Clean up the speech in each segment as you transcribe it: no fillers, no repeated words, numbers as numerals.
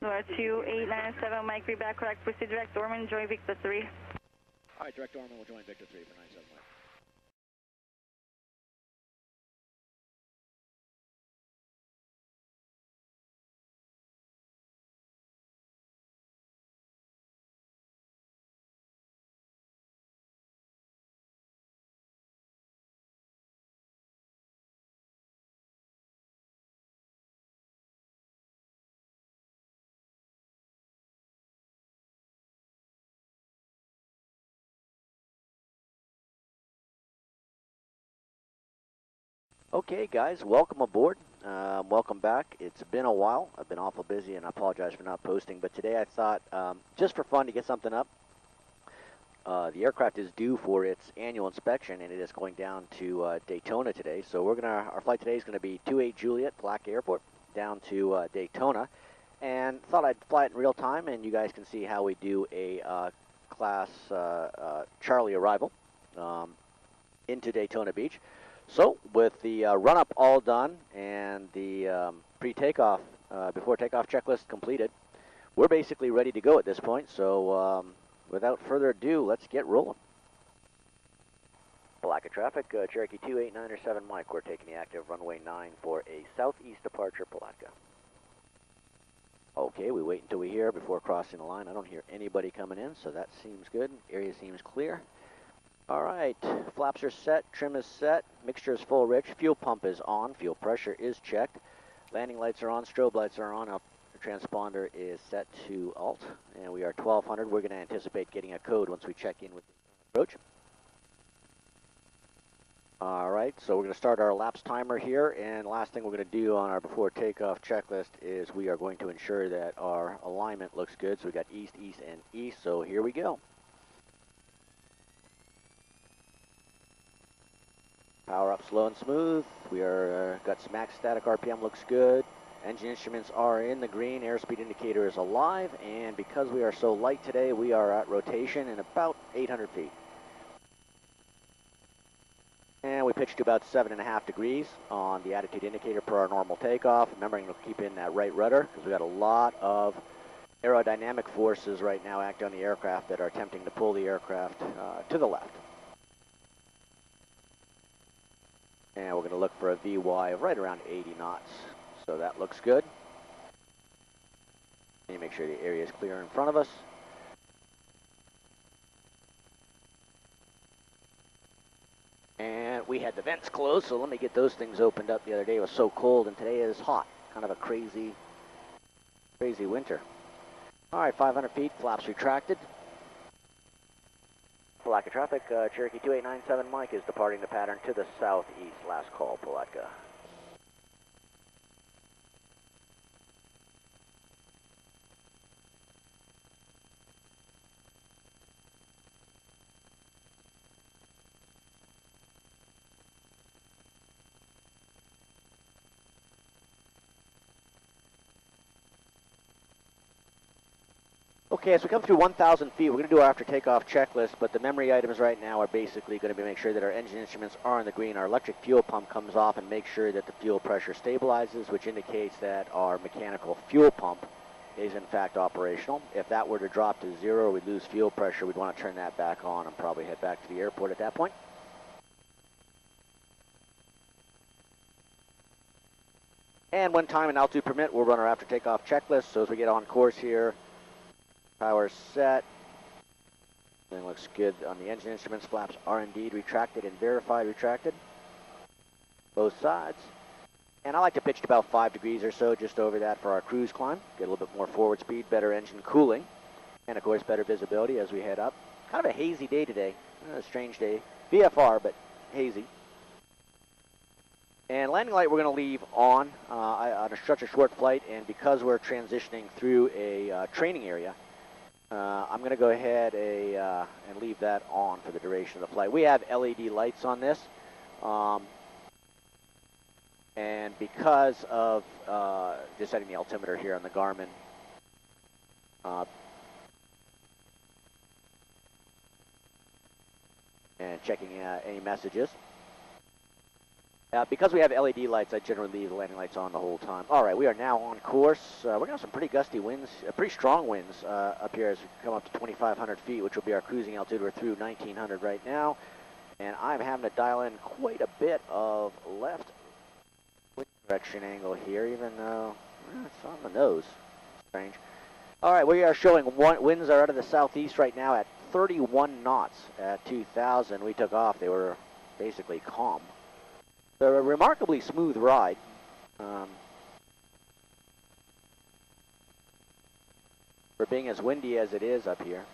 Laura 2897, Mike, read back, correct, proceed direct Orman, join Victor 3. All right, direct Orman will join Victor 3 for 97 Mike. Okay, guys, welcome aboard. Welcome back. It's been a while. I've been awful busy, and I apologize for not posting. But today I thought, just for fun, to get something up. The aircraft is due for its annual inspection, and it is going down to Daytona today. So our flight today is going to be 28 Juliet, Palatka Airport, down to Daytona. And thought I'd fly it in real time, and you guys can see how we do a class Charlie arrival into Daytona Beach. So, with the run-up all done and the pre-takeoff, before takeoff checklist completed, we're basically ready to go at this point. So, without further ado, let's get rolling. Palatka traffic, Cherokee 2897 Mike. We're taking the active runway 9 for a southeast departure, Palatka. Okay, we wait until we hear before crossing the line. I don't hear anybody coming in, so that seems good. Area seems clear. All right, flaps are set, trim is set, mixture is full rich, fuel pump is on, fuel pressure is checked, landing lights are on, strobe lights are on, the transponder is set to alt, and we are 1200. We're going to anticipate getting a code once we check in with the approach. All right, so we're going to start our lapse timer here, and last thing we're going to do on our before takeoff checklist is we are going to ensure that our alignment looks good. So we got east, east, and east, so here we go. Power up slow and smooth. We are got some max static RPM, looks good. Engine instruments are in the green. Airspeed indicator is alive. And because we are so light today, we are at rotation in about 800 feet. And we pitched to about 7.5 degrees on the attitude indicator per our normal takeoff. Remembering to keep in that right rudder because we got a lot of aerodynamic forces right now acting on the aircraft that are attempting to pull the aircraft to the left. And we're going to look for a VY of right around 80 knots. So that looks good. And make sure the area is clear in front of us. And we had the vents closed, so let me get those things opened up. The other day it was so cold, and today is hot. Kind of a crazy winter. All right, 500 feet, flaps retracted. Palatka traffic, Cherokee 2897 Mike is departing the pattern to the southeast. Last call, Palatka. Okay, as we come through 1,000 feet, we're going to do our after takeoff checklist, but the memory items right now are basically going to be make sure that our engine instruments are in the green, our electric fuel pump comes off, and make sure that the fuel pressure stabilizes, which indicates that our mechanical fuel pump is in fact operational. If that were to drop to 0 or we lose fuel pressure, we'd want to turn that back on and probably head back to the airport at that point. And when time and altitude permit, we'll run our after takeoff checklist. So as we get on course here, power set. Everything looks good on the engine instruments. Flaps are indeed retracted and verified retracted. Both sides. And I like to pitch to about 5 degrees or so, just over that for our cruise climb. Get a little bit more forward speed, better engine cooling, and of course better visibility as we head up. Kind of a hazy day today. A strange day. VFR, but hazy. And landing light we're going to leave on such a short flight, and because we're transitioning through a training area, I'm going to go ahead and leave that on for the duration of the flight. We have LED lights on this, and because of just setting the altimeter here on the Garmin, and checking any messages. Because we have LED lights, I generally leave the landing lights on the whole time. All right, we are now on course. We're going to have some pretty gusty winds, pretty strong winds up here as we come up to 2,500 feet, which will be our cruising altitude. We're through 1,900 right now, and I'm having to dial in quite a bit of left wind direction angle here, even though it's on the nose. Strange. All right, we are showing winds are out of the southeast right now at 31 knots at 2,000. We took off. They were basically calm. They're a remarkably smooth ride. For being as windy as it is up here.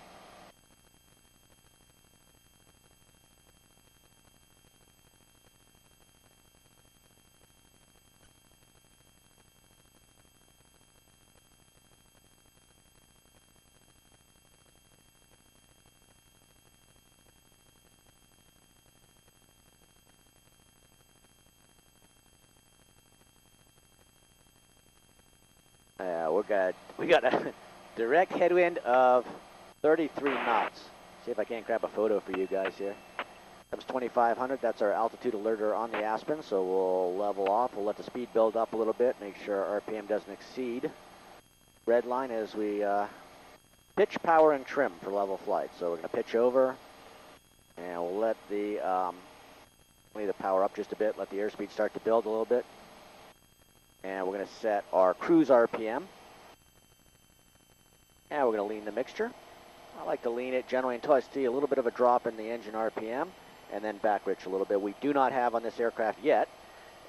We got a direct headwind of 33 knots. See if I can't grab a photo for you guys here. That was 2,500. That's our altitude alerter on the Aspen. So we'll level off. We'll let the speed build up a little bit. Make sure our RPM doesn't exceed. Red line as we pitch, power, and trim for level flight. So we're going to pitch over, and we'll let the power up just a bit. Let the airspeed start to build a little bit. And we're going to set our cruise RPM. And we're going to lean the mixture. I like to lean it generally until I see a little bit of a drop in the engine RPM, and then back rich a little bit. We do not have on this aircraft yet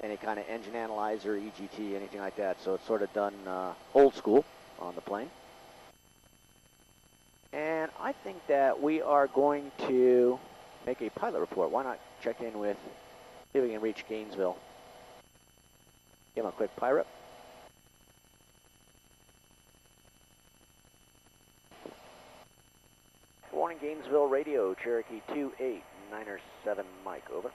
any kind of engine analyzer, EGT, anything like that. So it's sort of done old school on the plane. And I think that we are going to make a pilot report. Why not check in with, see if we can reach Gainesville. Give him a quick pirate. Warning, Gainesville radio, Cherokee 28, 9er7 Mike, over.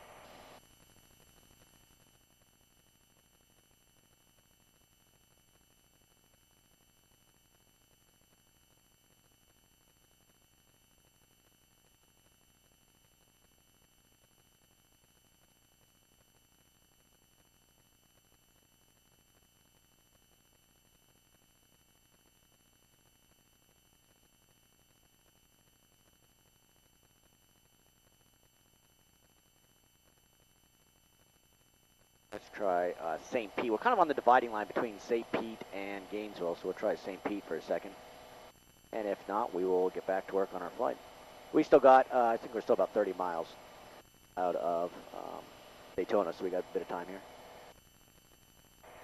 Let's try St. Pete. We're kind of on the dividing line between St. Pete and Gainesville, so we'll try St. Pete for a second. And if not, we will get back to work on our flight. We still got, I think we're still about 30 miles out of Daytona, so we got a bit of time here.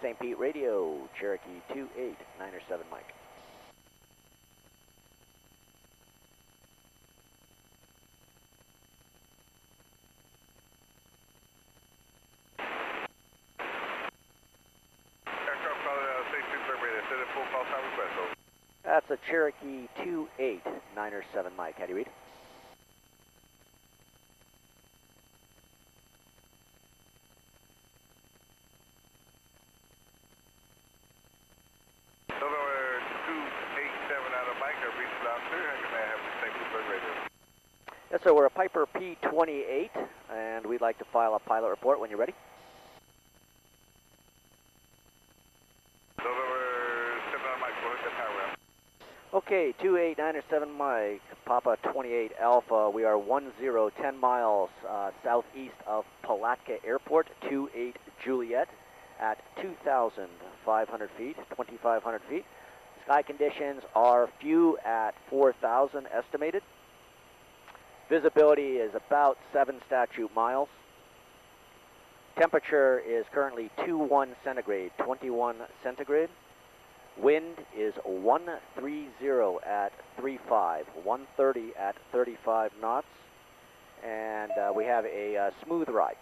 St. Pete radio, Cherokee 28, 9er7 Mike. That's a Cherokee 28, 9er7 Mike. How do you read? November 287 out of Mike. I reached out there. How can I have the St. Petersburg radio? Yes, sir. We're a Piper P28, and we'd like to file a pilot report when you're ready. Okay, 289er7 Mike, Papa 28 Alpha. We are 10 miles southeast of Palatka Airport, 28 Juliet, at 2,500 feet, 2,500 feet. Sky conditions are few at 4,000 estimated. Visibility is about 7 statute miles. Temperature is currently 21 centigrade, 21 centigrade. Wind is 130 at 35, 130 at 35 knots, and we have a smooth ride.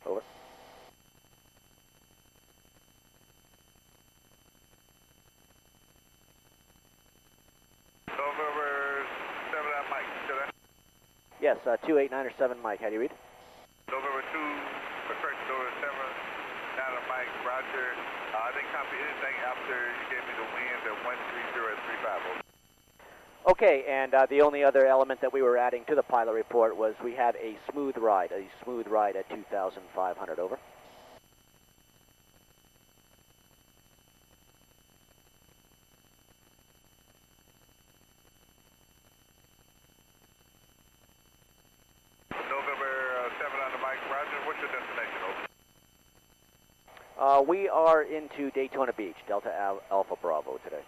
Over. November 7 out Mike, should I? Yes, 289er7 Mike, how do you read? November 2, correct, November 7 out of Mike, Roger. I didn't copy anything after you gave me the winds at 130 at 35. Okay, and the only other element that we were adding to the pilot report was we had a smooth ride at 2,500, over. November 7 on the mic, roger. What's your destination, over? We are into Daytona Beach, Delta Alpha Bravo today.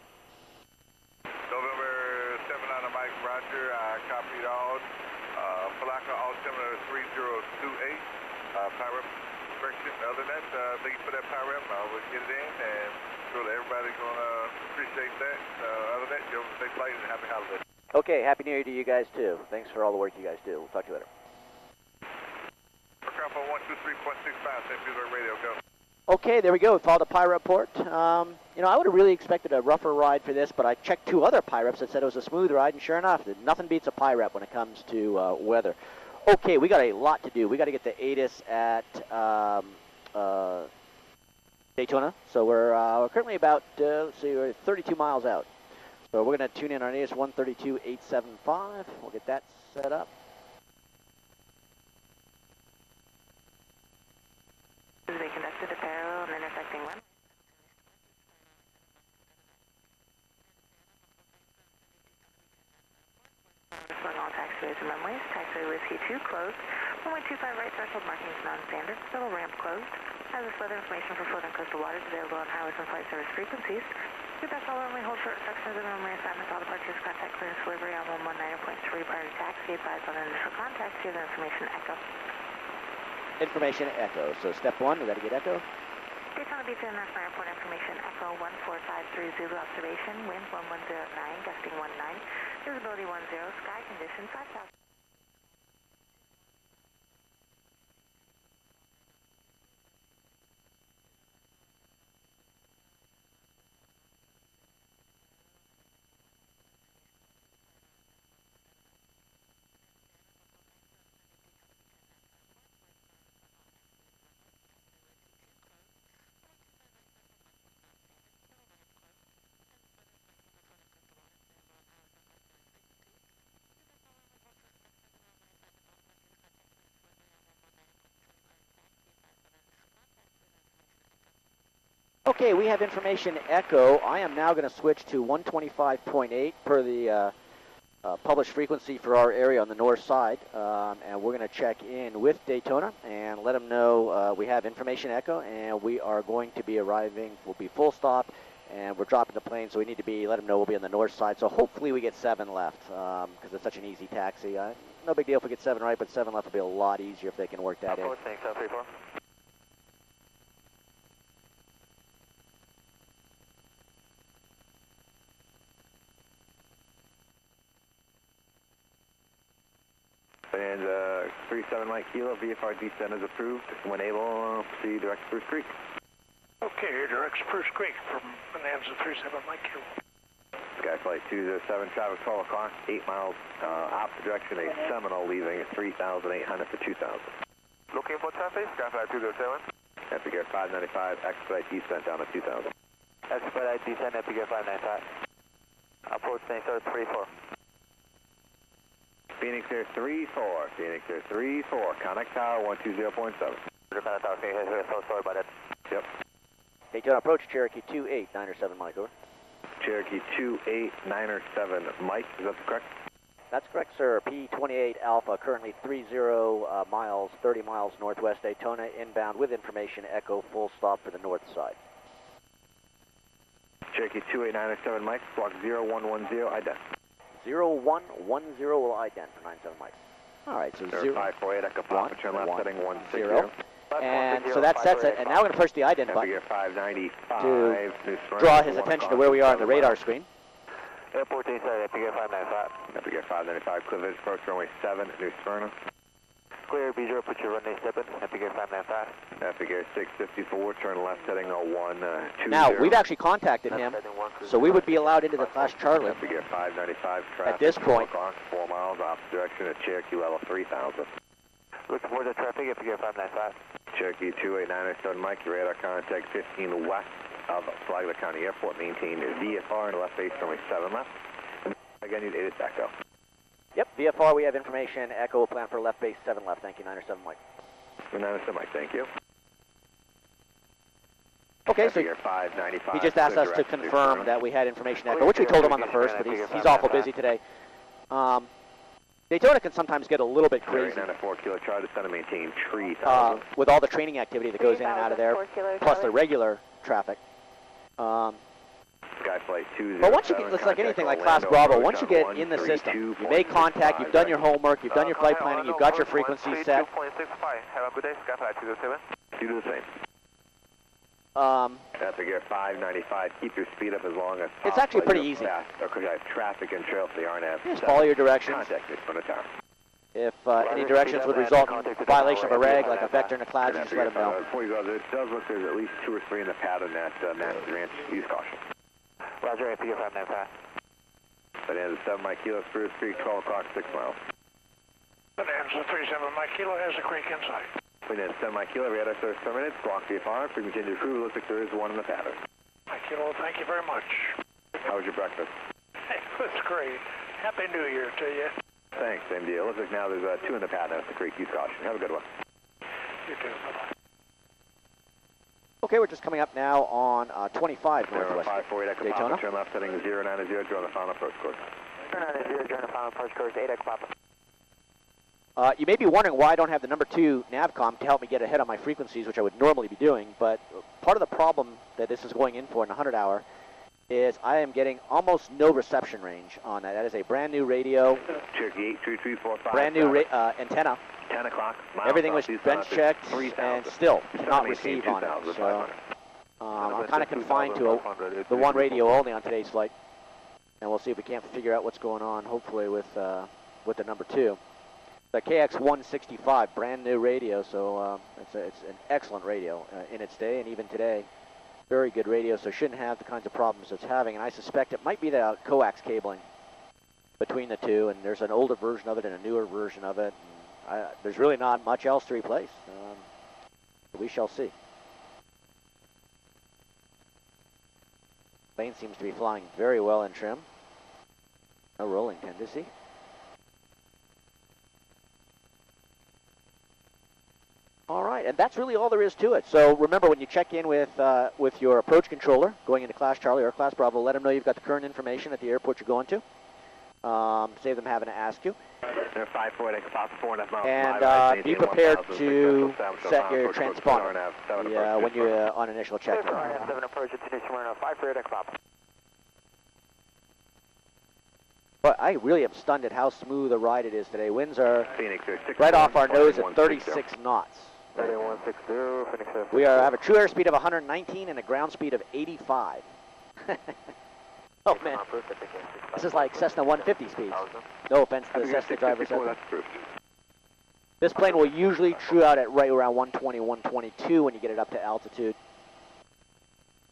November 7 on the mic, roger. I copied all. Palatka, altimeter 3028. Pirate correction. Other than that, thank you for that pirate. We'll get it in, and sure that everybody's going to appreciate that. Other than that, you have a safe flight and happy holidays. Okay, Happy New Year to you guys too. Thanks for all the work you guys do. We'll talk to you later. Aircraft 123.65, St. Petersburg radio, go. Okay, there we go. We followed the pilot report. You know, I would have really expected a rougher ride for this, but I checked 2 other pilots that said it was a smooth ride, and sure enough, nothing beats a pilot when it comes to weather. Okay, we got a lot to do. We got to get the ATIS at Daytona, so we're currently about let's see, we're 32 miles out. So we're going to tune in on ATIS 132.875. We'll get that set up. They conducted a parallel and intersecting runway. Pursuing all taxiways and runways. Taxiway Whiskey 2 closed. Runway 25 right threshold markings non-standard. Shuttle ramp closed. Has this weather information for floating coastal waters available on highways and flight service frequencies. Feedback all runway hold short instructions and runway assignments. All departures contact clearance delivery on 119.3 prior to taxi. Advised on initial contact. Here's the information echo. Information echo. So step 1, we got to get echo. Daytona Beach International Airport information echo 1453 Zulu observation. Wind 1109, gusting 19. Visibility 10. Sky condition 5,000. Okay, we have information echo. I am now going to switch to 125.8 per the published frequency for our area on the north side, and we're going to check in with Daytona and let them know we have information echo, and we are going to be arriving. We'll be full stop, and we're dropping the plane, so we need to let them know we'll be on the north side. So hopefully we get 7 left, because it's such an easy taxi. No big deal if we get 7 right, but 7 left will be a lot easier if they can work that in. Thanks, 34. And 37 Mike Kilo, VFR descent is approved. When able, proceed direct Spruce Creek. Okay, here direct Spruce Creek from Bonanza 37 Mike Kilo. Sky Flight 207, traffic 12 o'clock, 8 miles opposite direction, a Seminole leaving at 3,800 to 2,000. Looking for traffic, Sky Flight 207. Epic Air 595, expedite descent down to 2,000. Expedite descent, Epic Air 595. Approach St. 34. Phoenix Air 34, Phoenix Air 34, Connect Tower 120.7. Connect Tower, Phoenix Air, so sorry about that. Yep. Daytona approach, Cherokee 28907, Mike, over. Cherokee 28907, Mike, is that correct? That's correct, sir. P28 Alpha, currently 30 miles, 30 miles northwest Daytona, inbound with information echo, full stop for the north side. Cherokee 28907, Mike, block 0110, ident. 0110 will ident for 97 Mike. All right, so 548, Echo Papa, turn left, heading 160. And so that sets it, and now we're going to push the ident button 595, to draw his attention to where we are on the radar screen. Airport inside, Epic Air 595. Epic Air 595, clear visual approach runway 7, New Smyrna. Clear, B0, put your runway 7, Epic Air 595. Epic Air 654, turn left, heading 120. Now, we've actually contacted him, so we would be allowed into the Class Charlie. Epic Air 595, traffic at this point. 4 miles, opposite direction at Cherokee level 3000. Looking for the traffic, Epic Air 595. Cherokee 28907, Mike, your radar contact 15 west of Flagler County Airport, maintain VFR and left base runway 7 left. Again, you 8 is back though. Yep, VFR, we have information. Echo, plan for left base 7 left. Thank you, 907 Mike. 907 Mike, thank you. Okay, so 595. he just asked us to confirm that we had information Echo, which we told him on the first, but he's awful busy today. Daytona can sometimes get a little bit crazy 94 Kilo Charlie, to maintain tree with all the training activity that goes in and out of there, plus the regular traffic. Sky Flight 207. But once you get, it's like anything like Class Bravo, once you get in the system, you make contact, you've done your homework, you've done your flight planning, you've got your frequency set. Have a good day, Sky Flight 207. You do the same. That's a gear 595. Keep your speed up as long as possible. It's actually pretty easy. Because you have traffic and trails, so you aren't having. Just follow your directions. Contact me from the tower. If any directions would result in violation of a reg, like a vector in a cloud, you just let them know. Before you go, it does look there's at least 2 or 3 in the pattern that matches your answer. Use caution. Roger, AP 595. That ends at 7 Mike Kilo, Spruce Creek, 12 o'clock, 6 miles. Bonanza 37 Mike Kilo has a creek in sight. We then 7 Mike Kilo, radar service terminated, block VFR, frequency change approved, looks like there is 1 in the pattern. Mike Kilo, thank you very much. How was your breakfast? Hey, that's great. Happy New Year to you. Thanks, same deal. Looks like now there's 2 in the pattern at the creek, use caution. Have a good one. You too, bye-bye. Okay, we're just coming up now on 25 Northwest 548 Daytona. Turn left heading 090, join the final approach course. 090, join the final approach course, 8 Papa. You may be wondering why I don't have the number 2 navcom to help me get ahead on my frequencies, which I would normally be doing, but part of the problem that this is going in for in the 100 hour is I am getting almost no reception range on that. That is a brand new radio, Cherokee 83345. brand new antenna. 10 o'clock. Everything was bench checked and still cannot receive on it. So I'm kind of confined to the one radio only on today's flight, and we'll see if we can't figure out what's going on. Hopefully with the number 2. The KX165, brand new radio, so it's an excellent radio in its day, and even today, very good radio, so shouldn't have the kinds of problems it's having, and I suspect it might be the coax cabling between the two, and there's an older version of it and a newer version of it. There's really not much else to replace. We shall see. Plane seems to be flying very well in trim. No rolling tendency. All right, and that's really all there is to it. So remember, when you check in with your approach controller going into Class Charlie or Class Bravo, let them know you've got the current information at the airport you're going to. Save them having to ask you. They're 548, Papa 4.5 miles. And be prepared to set your transponder when you're on initial check. 7 approach at Tunisia, 548 Papa. But I really am stunned at how smooth a ride it is today. Winds are Phoenix, right off our nose at 36 knots. 3160, Phoenix. We have a true airspeed of 119 and a ground speed of 85. Oh man, this is like Cessna 150 speeds. No offense to the Cessna drivers. This plane will usually true out at right around 120, 122 when you get it up to altitude.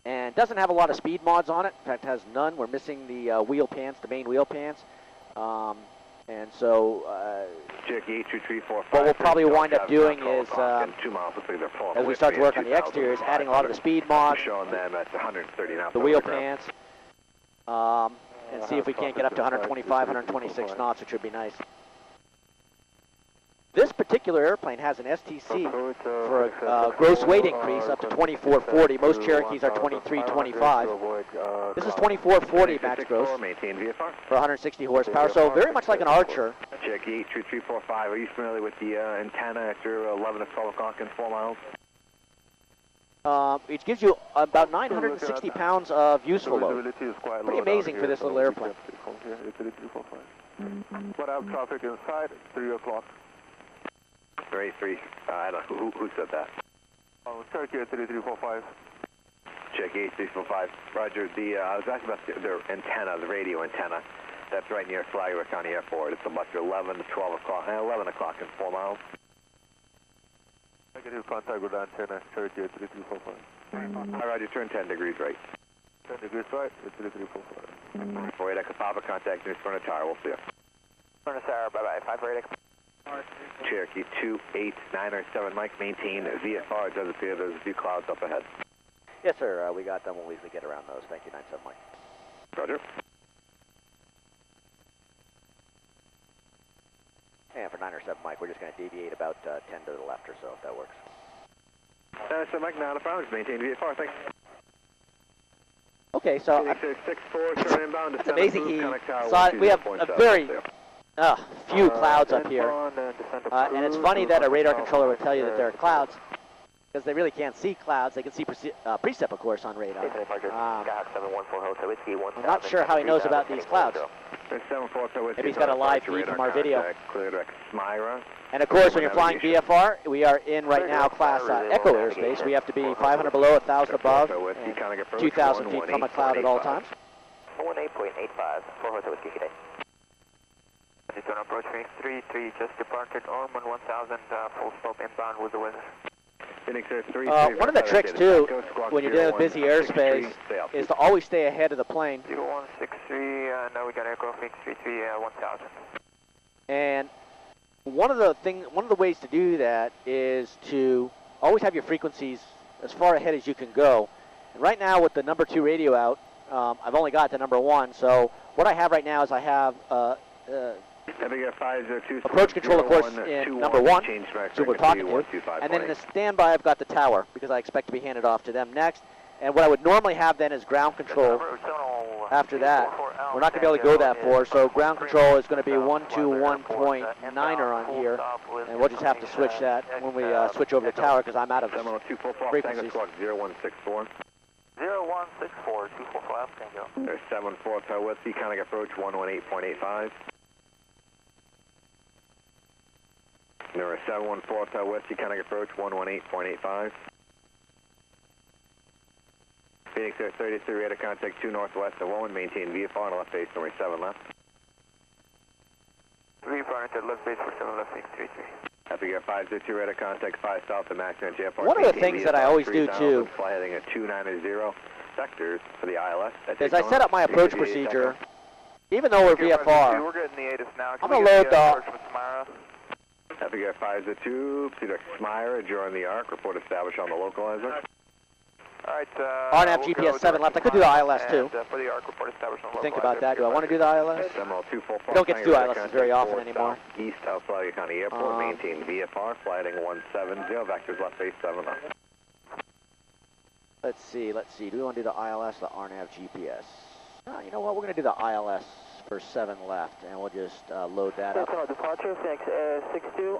And doesn't have a lot of speed mods on it. In fact, has none. We're missing the wheel pants, the main wheel pants. And so what we'll probably wind up doing is, as we start to work on the exteriors, adding a lot of the speed mods, the wheel pants, and see if we can't get up to 125, 126 knots, which would be nice. This particular airplane has an STC for a gross weight increase up to 2440. Most Cherokees are 2325. This is 2440 max gross for 160 horsepower, so very much like an Archer. Cherokee 83345, are you familiar with the antenna after 11 to 12 o'clock in 4 miles? It gives you about 960 pounds of useful load. Pretty amazing for this little airplane. What up, traffic inside, 3 o'clock. 383, I don't know, who said that? Cherokee 3345. Cherokee 8345. Roger, I was asking about their antenna, the radio antenna. That's right near Flagler County Airport. It's about 11 to 12 o'clock, 11 o'clock in 4 miles. Negative contact with antenna, Cherokee 3345. Hi, Roger, turn 10 degrees right. 10 degrees right, 3345. 48 Echo Papa, contact near Furnace Tower, we'll see you. Furnace Tower, bye-bye, 548 Echo. Cherokee 28907, Mike, maintain VFR. It does appear there's a few clouds up ahead. Yes, sir. We got them. We'll easily get around those. Thank you, 97 Mike. Roger. And for 9 or 7 Mike, we're just going to deviate about 10 to the left or so, if that works. 7 Mike, not a problem. Just maintain VFR, thanks. Okay, so turn inbound. that's amazing. He saw it. We have a very few clouds up here, and it's funny that a radar controller would tell you that there are clouds, because they really can't see clouds. They can see precip, of course, on radar. I'm not sure how he knows about these clouds. Maybe he's got a live feed from our video. And of course, when you're flying VFR, we are in right now class Echo airspace. We have to be 500 below, 1,000 above, and 2,000 feet from a cloud at all times. 18.85, 4 Hotel Whiskey today. Daytona approach Phoenix 3, just departed Ormond 1000, full slope inbound with the weather. One of the tricks too, when you're dealing with busy airspace, is to always stay ahead of the plane. 0163, now we got aircraft Phoenix 33, 1000. And one of the ways to do that is to always have your frequencies as far ahead as you can go. And right now with the number 2 radio out, I've only got the number 1. So what I have right now is I have approach control, of course, in number 1, so we're talking to. And then in the standby, I've got the tower, because I expect to be handed off to them next. And what I would normally have then is ground control after that. We're not going to be able to go that far, so ground control is going to be 121.9er on here. And we'll just have to switch that when we switch over to tower, because I'm out of frequencies. 0164, 245, Tango. There's 74 Tower Whiskey, Conic approach 118.85. Number 714 Tower Whiskey, Conic approach 118.85. Phoenix Air 33, radar contact 2 northwest of 1, maintain VFR on the left base, number 7 left. VFR into left base for 7 left, Phoenix 33. Happy Air 502, radar contact 5 south of maximum JFR. One of the things that I always do too, fly heading at 290 sectors for the ILS. Is I set up my approach procedure, even though we're VFR, we're getting the ATIS now. I'm going to load the... Happy Air 502, Cedar Smyra, join the ARC, report established on the localizer. Alright, RNAV GPS 7 left. I could do the ILS too. For the ARC, report established on the Think about that. Do I want to do the ILS? We don't get to do ILS very often anymore. East Alpha County Airport, maintain VFR, flighting 170, vectors left base 7 left. Let's see. Do we want to do the ILS, the RNAV GPS? Oh, you know what? We're going to do the ILS for 7 left, and we'll just load that up. Departure, Phoenix 62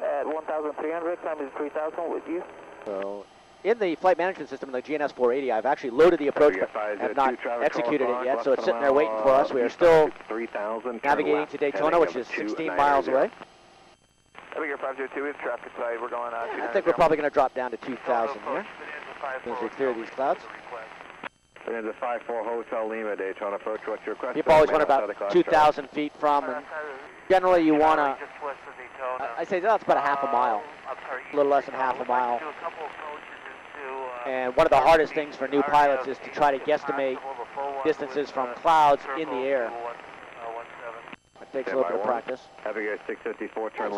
at 1,300, climbing to 3,000 with you. So, in the flight management system, in the GNS 480, I've actually loaded the approach, but have not executed it yet, so it's sitting there waiting for us. We are still navigating to Daytona, which is 16 miles away. Air 502 is traffic light. We're going on. I think we're probably going to drop down to 2,000 here, as we clear these clouds. There's a 54 Hotel Lima, Daytona approach. What's your request? People always want about 2,000 feet from, and generally you want to, I say that's about a half a mile, a little less than half a mile. And one of the hardest things for new pilots is to try to guesstimate distances from clouds in the air. It takes a little bit of practice.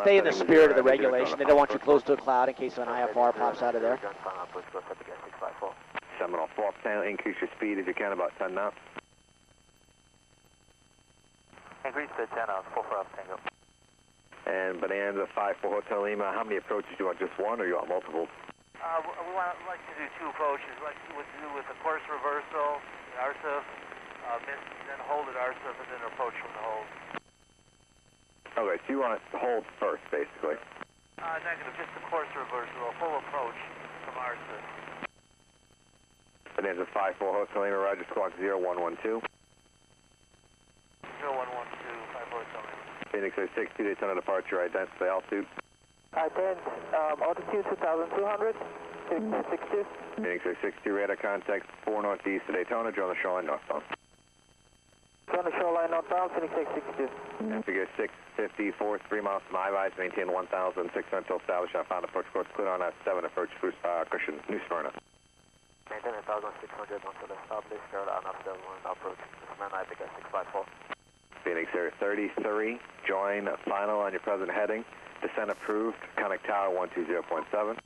Stay in the spirit of the regulation. They don't want you close to a cloud in case an IFR pops out of there. Seminole 4 channel, increase your speed if you can, about 10 knots. Increase to 10 knots, 4 for up, Tango. And Bonanza 54 Hotel Lima, how many approaches do you want? Just one or you want multiple? We like to do 2 approaches, like to do with the course reversal, RSIF, then hold at RSIF, and then approach from the hold. Okay, so you want to hold first, basically? Negative, just the course reversal, a full approach from RSIF. Bonanza 54 Hotel Lima, Roger, squawk 0112. 0112, 54 Hotel Lima. Phoenix 62, Daytona departure, identify altitude. Altitude 2,200, Phoenix 62. Phoenix 62, radar contact 4 northeast of Daytona, join the shoreline northbound. Join the shoreline northbound, Phoenix 62. Figure 654, 3 miles from high-rise, maintain 1,600 until established. I found approach course clear on F7, approach cushion, New Smyrna. Maintain 1,600 until established, clear on F7, approach Smyrna, I think at 654. Phoenix Air 33, join final on your present heading. Descent approved, Conic Tower 120.7.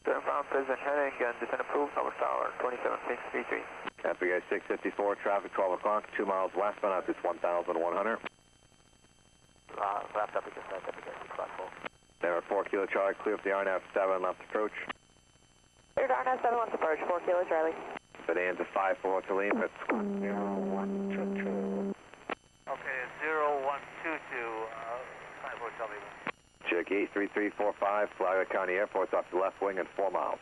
Descent found present heading and descent approved, Tower 27633. Happy guys 654, traffic 12 o'clock, 2 miles westbound, altitude 1,100. left up against that, WK 654. Number 4 Kilo Charlie, clear up the RNAV 7 left approach. Cleared RNAV 7 left approach, 4 Kilo Charlie. Bonanza 54 Hotel Lima, it's squawk 0122. Okay, 0122, 5 Hotel Lima. Cherokee 83345, Palatka County Airport's off the left wing and 4 miles.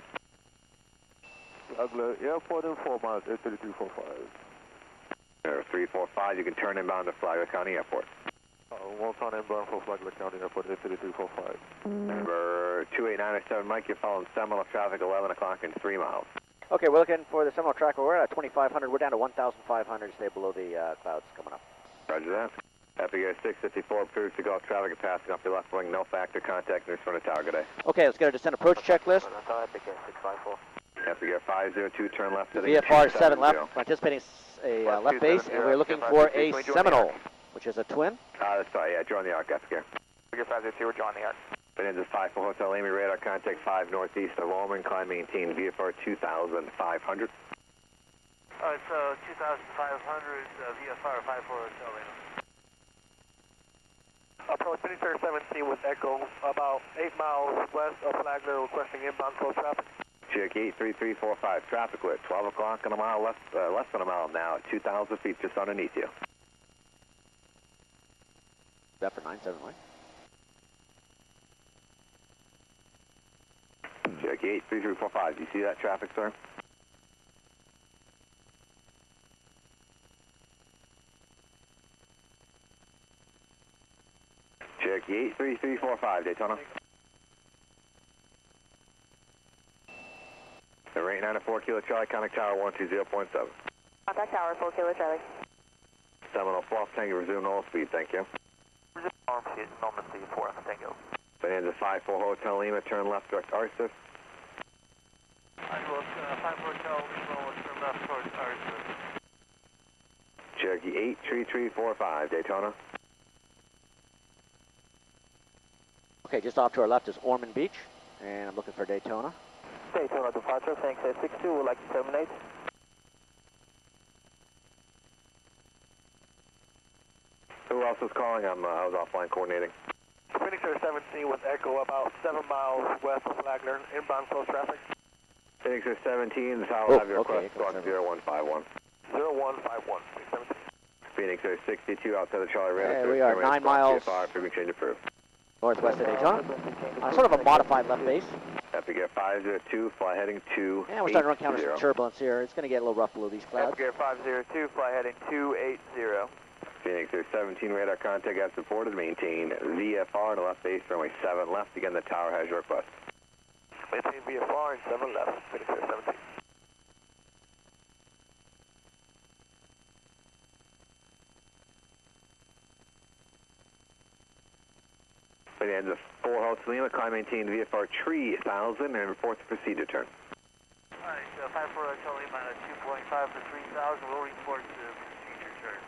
Flagler Airport and 4 miles, 83345. Number 345, you can turn inbound to Palatka County Airport. One on inbound for Flagler County Airport, 83345. Number 28907, Mike, you're following Seminole traffic, 11 o'clock and 3 miles. Okay, we're looking for the Seminole tracker. We're at 2,500. We're down to 1,500. Stay below the clouds coming up. Roger that. Happy Air 654, approves to Gulf traffic and passing off your left wing, no factor, contact news from the tower, good day. Okay, let's get a descent approach checklist. Happy Air 654. Happy Air 502, turn left heading VFR 7 left. 270. We're anticipating a left base, and we're looking for a Seminole, which is a twin. That's right, yeah, join the arc, Happy Air. Happy Air 502, we're drawing the arc. Bonanza 54 Hotel Amy, radar contact 5 northeast of Ormond, climb maintain VFR 2,500. It's 2,500, VFR 54 Hotel Lima. Approach Phoenix Air 17 with Echo, about 8 miles west of Flagler, requesting inbound close traffic. Cherokee 83345, traffic lit, 12 o'clock and a mile less than a mile now, at 2,000 feet just underneath you. That for 97, right? Cherokee 83345, do you see that traffic, sir? Cherokee 83345, Daytona. Number 894 Kilo Charlie, contact tower 120.7. Contact tower, 4 Kilo Charlie. Seminole False Tango, resume normal speed, thank you. Normal speed 4 Tango. Bonanza 54 Hotel Lima, turn left direct Arcif. I will 5 Hotel Lima will turn left towards Arthur. Cherokee 83345, Daytona. Okay, just off to our left is Ormond Beach, and I'm looking for Daytona. Daytona departure, thanks 62, would like to terminate. Who else is calling? I was offline coordinating. Phoenix Air 17 with Echo, about 7 miles west of Flagler, inbound close traffic. Phoenix Air 17, the tower will have your okay, request, squawk 0151. 0151, 17. Phoenix Air 62 outside of Charlie radar. Hey, we are 9 miles VFR, premium change approved. northwest of Daytona. Sort of a modified left base. Happy Air 502, fly heading to And we're starting to encounter some turbulence here. It's going to get a little rough below these clouds. Happy Air 502, fly heading 280. Phoenix Air 17, radar contact as reported, maintain VFR and left base, runway 7 left. Again, the tower has your request. Maintain VFR and 7 left, Phoenix Air 17. Bonanza 4 Hotel Lima, climb maintain VFR 3000 and report to proceed to turn. Alright, 54 Hotel Lima at 2.5 for 3,000, we'll report to procedure turn.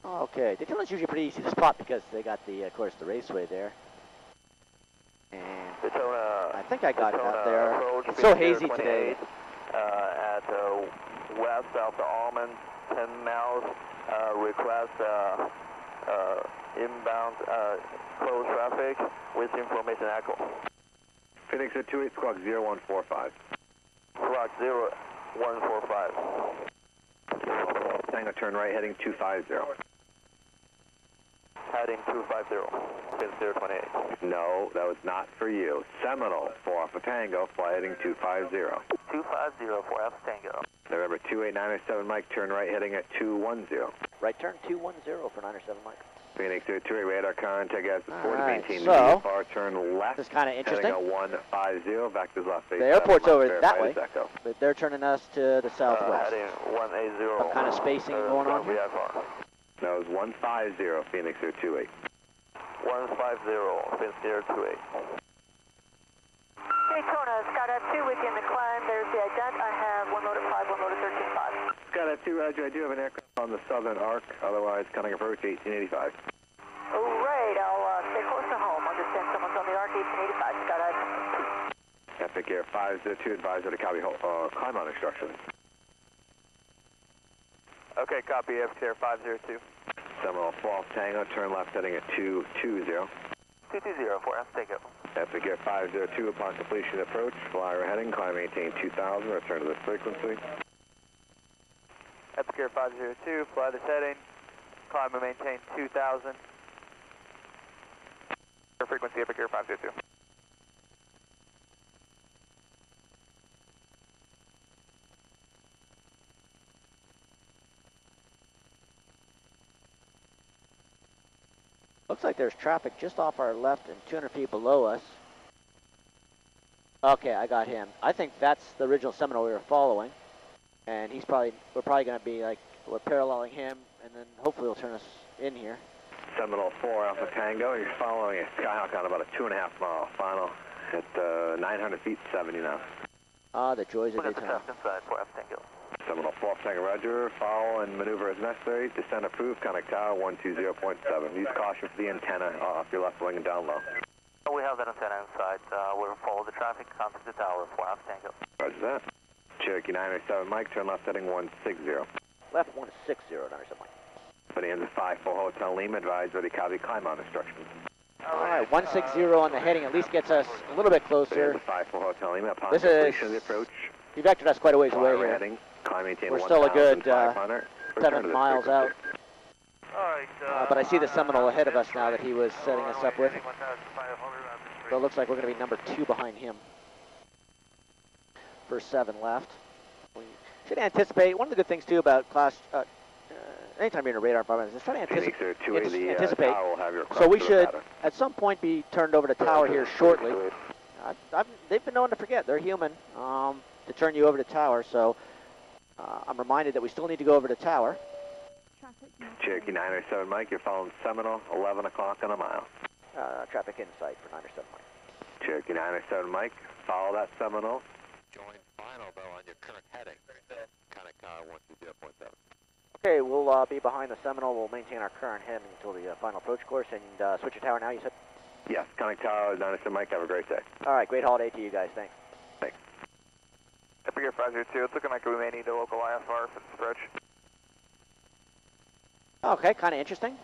Okay, Daytona's usually pretty easy to spot because they got the, of course, the raceway there. And Daytona, I think I got it out there. approach It's so Phoenix hazy Air today. 28, at west of the Almond, 10 miles, request inbound close traffic with information echo. Phoenix Air 28, squawk 0145. Squawk 0145. Tango turn right, heading 250. Heading 250, Phoenix Air 28. No, that was not for you. Seminole, 4 Alpha Tango, fly heading 250. 250 for Alpha Tango. November 28907 Mike, turn right, heading at 210. Right turn 210 for 907 Mike. Phoenix Air 28, radar contact as reported, Alright, maintain so, VFR, turn left. this is kind of interesting. Heading at 150, back to left base. The airport's over that way, Echo. but they're turning us to the southwest. Heading 180. Some kind of spacing going on here. VFR. That was 150, Phoenix Air 28. 150, Phoenix Air 28. Daytona, Skydive 2 within the climb. There's the ident. I have one load at 5, one load at 13.5. Skydive 2, Roger. I do have an aircraft on the southern arc, otherwise cutting approach 1885. All right, I'll stay close to home. Understand someone's on the arc, 1885, Skydive. Traffic Air 502, advisor to copy climb on instructions. Okay, copy, FTR 502. Seminole Falls Tango, turn left heading at 220. 220 for us, take it. Traffic Air 502, upon completion approach, flyer heading, climb maintain 2000, return to this frequency. Epic Air 502, fly this heading, climb and maintain 2000. Frequency Epic Air 502. Looks like there's traffic just off our left and 200 feet below us. Okay, I got him. I think that's the original Seminole we were following. And we're probably going to be like, we're paralleling him, and then hopefully he'll turn us in here. Seminole 4 Alpha Tango, you're following a Skyhawk on about a 2.5 mile final at 900 feet, 70 knots. Ah, the joys of Look at the Daytona. test inside for F Tango. Seminole 4 Tango, roger, follow and maneuver as necessary, descend approved, contact tower 120.7. Use caution for the antenna off your left wing and down low. We have that antenna inside. We'll follow the traffic, contact the tower for F Tango. Roger that. Cherokee 907 Mike, turn left heading 160. Left 160, 907 Mike. For the ends of 54 Hotel Lima, advise ready copy climb on instructions. All right, 160 on the heading at least gets us a little bit For the closer. ends of 54 Hotel Lima, upon This completion of is, the approach, you vectored us quite a ways away flyer here. heading, climb maintain We're still a good 1,500. Return to 7 this miles out. frequency. Alright, But I see the Seminole ahead of us now that he was setting us up with. So it looks like we're going to be number 2 behind him for 7 left. We should anticipate, one of the good things too about class, anytime you're in a radar environment is try to Phoenix Air 280, the anticipate. tower will have your So we cross should, pattern. at some point, be turned over to tower here shortly. They've been known to forget. They're human to turn you over to tower. So I'm reminded that we still need to go over to tower. Cherokee 907 Mike, you're following Seminole, 11 o'clock on a mile. Traffic in sight for 907 Mike. Cherokee 907 Mike, follow that Seminole. Join final though on your current heading. Contact tower 120.7. Okay, we'll be behind the Seminole. We'll maintain our current heading until the final approach course and switch to tower now, you said? Yes, contact tower 907 Mike, have a great day. All right, great holiday to you guys. Thanks. Thanks. Epic Air 502, it's looking like we may need a local IFR for the stretch. Okay, kind of interesting.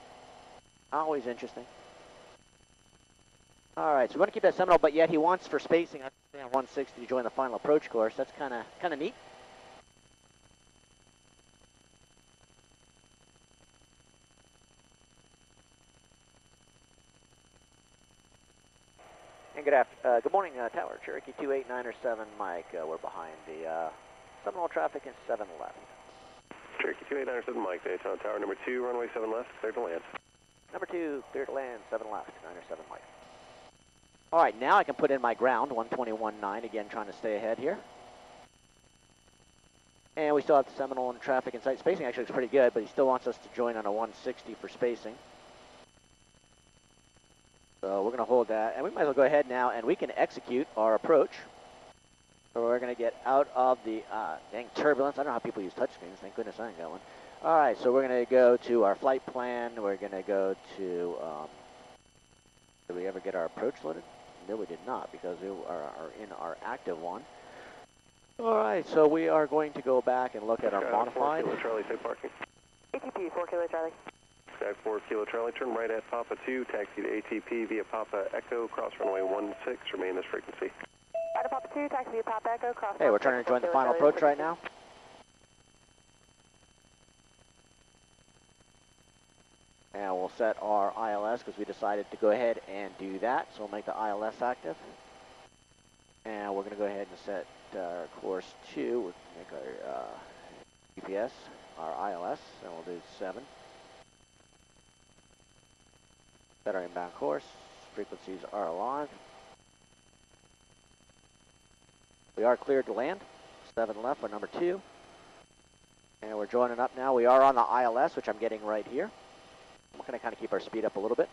Always interesting. All right, so we want to keep that Seminole, but yet he wants for spacing on 160 to join the final approach course. That's kind of neat. And good morning, Tower. Cherokee 28907 Mike. We're behind the Seminole traffic in 7 left. Cherokee 28907 Mike, Daytona Tower number 2, runway 7 left, clear to land. Number 2, clear to land, 7 left, 907 Mike. All right, now I can put in my ground, 121.9, again trying to stay ahead here. And we still have the Seminole and traffic in sight. Spacing actually looks pretty good, but he still wants us to join on a 160 for spacing. So we're going to hold that, and we might as well go ahead now, and we can execute our approach. So we're going to get out of the dang turbulence. I don't know how people use touchscreens. Thank goodness I ain't got one. All right, so we're going to go to our flight plan. We're going to go to, did we ever get our approach loaded? No, we did not, because we are in our active one. All right, so we are going to go back and look at our modified. 4 Kilo Charlie, safe parking. ATP 4 Kilo Charlie. Sky 4 Kilo Charlie, turn right at Papa 2, taxi to ATP via Papa Echo, cross runway 16, remain this frequency. Right at Papa 2, taxi via Papa Echo, cross. Hey, we're trying to join the final approach right now. And we'll set our ILS because we decided to go ahead and do that. So we'll make the ILS active. And we're going to go ahead and set our course 2. We'll make our GPS, our ILS, and we'll do 7. Set our inbound course. Frequencies are alive. We are cleared to land. 7 left for number 2. And we're joining up now. We are on the ILS, which I'm getting right here. We're going to kind of keep our speed up a little bit.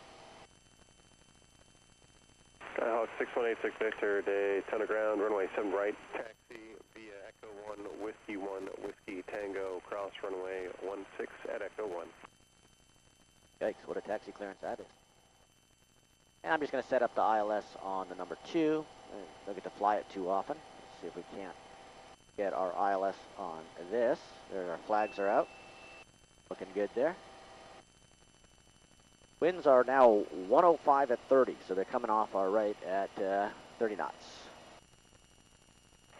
Skyhawk 6186 Victor, Daytona ground, runway 7 right, taxi via Echo 1, Whiskey 1, Whiskey Tango, cross runway 16 at Echo 1. Yikes, what a taxi clearance that is. And I'm just going to set up the ILS on the number 2. Don't get to fly it too often. Let's see if we can't get our ILS on this. There, our flags are out. Looking good there. Winds are now 105 at 30, so they're coming off our right at 30 knots.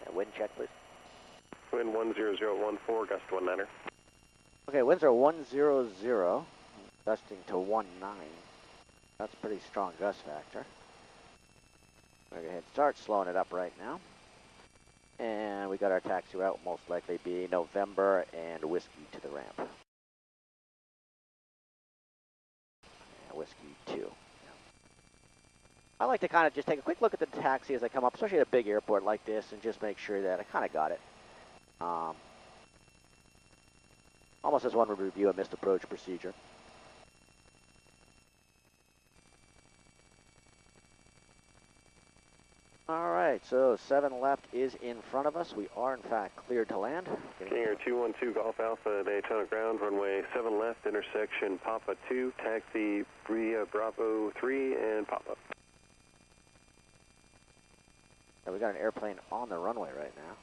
And wind check, please. Wind 10014, gust 19er. Okay, winds are 100, gusting to 19. That's a pretty strong gust factor. We're going to go ahead and start slowing it up right now. And we got our taxi route, will most likely be November and Whiskey to the ramp. And Whiskey 2. Yeah. I like to kind of just take a quick look at the taxi as I come up, especially at a big airport like this, and just make sure that I kind of got it. Almost as one would review a missed approach procedure. All right, so 7 left is in front of us. We are, in fact, cleared to land. King Air 212 Golf Alpha, Daytona ground, runway 7 left, intersection Papa 2, taxi Bria Bravo 3, and Papa. We got an airplane on the runway right now.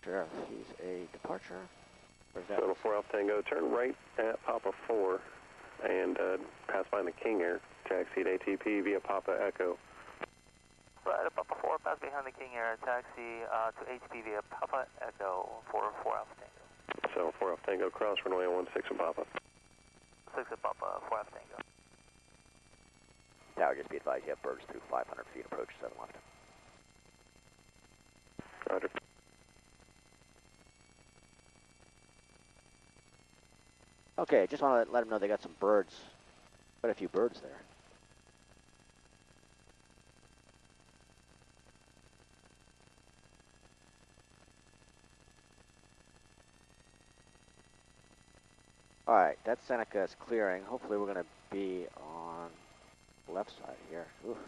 Sure, he's a departure. Where's that? Total 4 Alpha Tango, turn right at Papa 4, and pass by the King Air, taxi at ATP via Papa Echo. Right at Papa 4, pass behind the King Air, taxi to HT via Papa Echo for 4 Alpha Tango. So 4 Alpha Tango, cross runway 16 at Papa. 6 at Papa, 4 Alpha Tango. Tower, just be advised you have birds through 500 feet, approach 7 left. Roger. Okay, just want to let them know they got some birds, quite a few birds there. All right, that Seneca is clearing. Hopefully we're going to be on the left side here. Oof.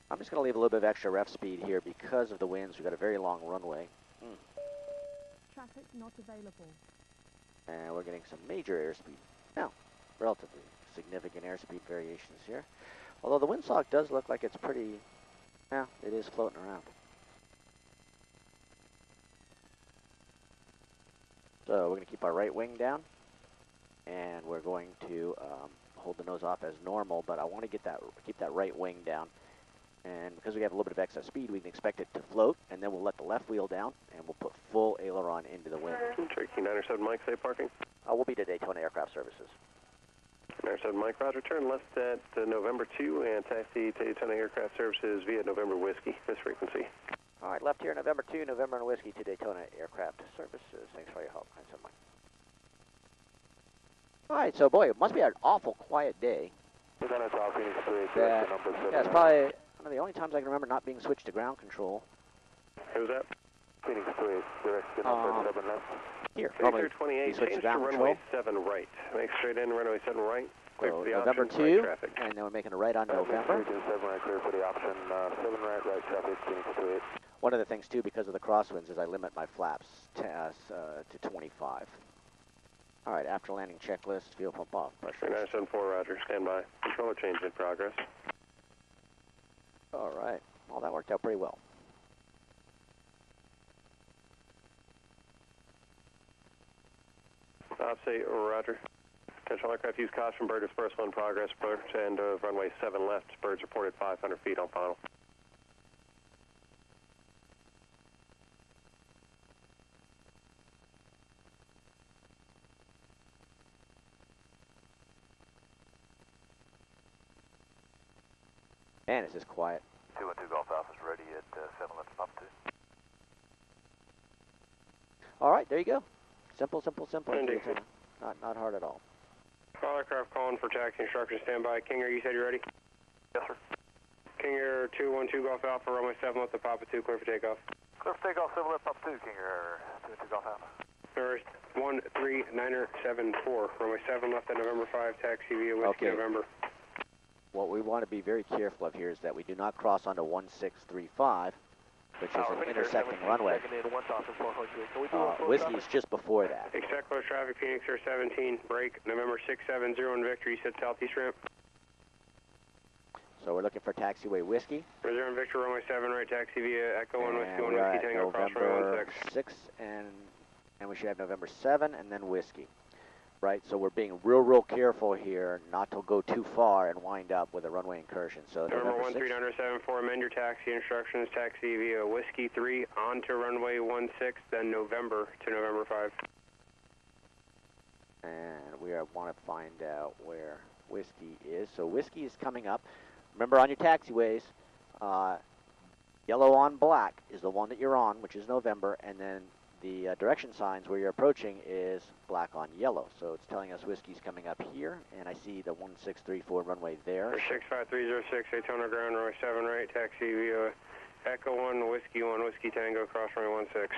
I'm just going to leave a little bit of extra ref speed here because of the winds. We've got a very long runway. Traffic not available. And we're getting some major airspeed. Now, relatively significant airspeed variations here. Although the windsock does look like it's pretty, yeah, it is floating around. So we're going to keep our right wing down, and we're going to hold the nose off as normal, but I want to keep that right wing down. And because we have a little bit of excess speed, we can expect it to float, and then we'll let the left wheel down, and we'll put full aileron into the wind. Cherokee 907 Mike, safe parking? We'll be to Daytona Aircraft Services. 907 Mike, roger, turn left at November 2 and taxi to Daytona Aircraft Services via November Whiskey, this frequency. All right, left here, November 2, November and Whiskey to Daytona Aircraft Services. Thanks for your help, 907 Mike. All right, so boy, it must be an awful quiet day. We're going to talk Phoenix 3, Yeah, number 7. it's probably one of the only times I can remember not being switched to ground control. Who's that? Phoenix 3, direction number 7 left. Here, Phaser 28, switch change to ground runway control. 7 right. Make straight in, runway 7 right. Clear So for the November option, 2, right traffic. and then we're making a right on November. 7 right, clear for the option, 7 right traffic, Phoenix 28. One of the things, too, because of the crosswinds, is I limit my flaps to 25. All right, after landing checklist, fuel pump off, pressure. 974, roger, stand by. Controller change in progress. All right, well, that worked out pretty well. Say roger. Potential aircraft use caution, bird dispersal in progress, approach end of runway 7 left. Birds reported 500 feet on final. Man, this is quiet. 212 Golf Alpha's ready at 7 left, pump 2. All right, there you go. Simple, simple, simple. Indeed. Not hard at all. All aircraft calling for taxi instructions, stand by. King Air, you said you're ready? Yes, sir. King Air 212 Golf Alpha, runway 7 left to Papa 2, clear for takeoff. Clear for takeoff, 7 left, pump 2, King Air 212 Golf Alpha. First, 13974, runway 7 left at November 5, taxi via Whiskey November. What we want to be very careful of here is that we do not cross onto 1635 which is an intersecting runway. Checking in, 1,000 Can we do one Whiskey's just before that. Expect close traffic, Phoenix Air 17, break, November 670 in Victor, you said southeast ramp. So we're looking for taxiway Whiskey. Reserve in Victor, runway 7 right, taxi via Echo 1 Whiskey, 1 we are Whiskey at Tango, cross runway November 16. 6, and we should have November 7 and then Whiskey. Right, so we're being real careful here not to go too far and wind up with a runway incursion. So November 1374, amend your taxi instructions, taxi via Whiskey 3 onto runway 16, then November to November 5. And we want to find out where Whiskey is. So Whiskey is coming up. Remember on your taxiways, yellow on black is the one that you're on, which is November, and then the direction signs where you're approaching is black on yellow. So it's telling us Whiskey's coming up here, and I see the 1634 runway there. 65306, Daytona ground, runway 7 right, taxi via Echo 1, Whiskey 1, Whiskey Tango, cross runway 16.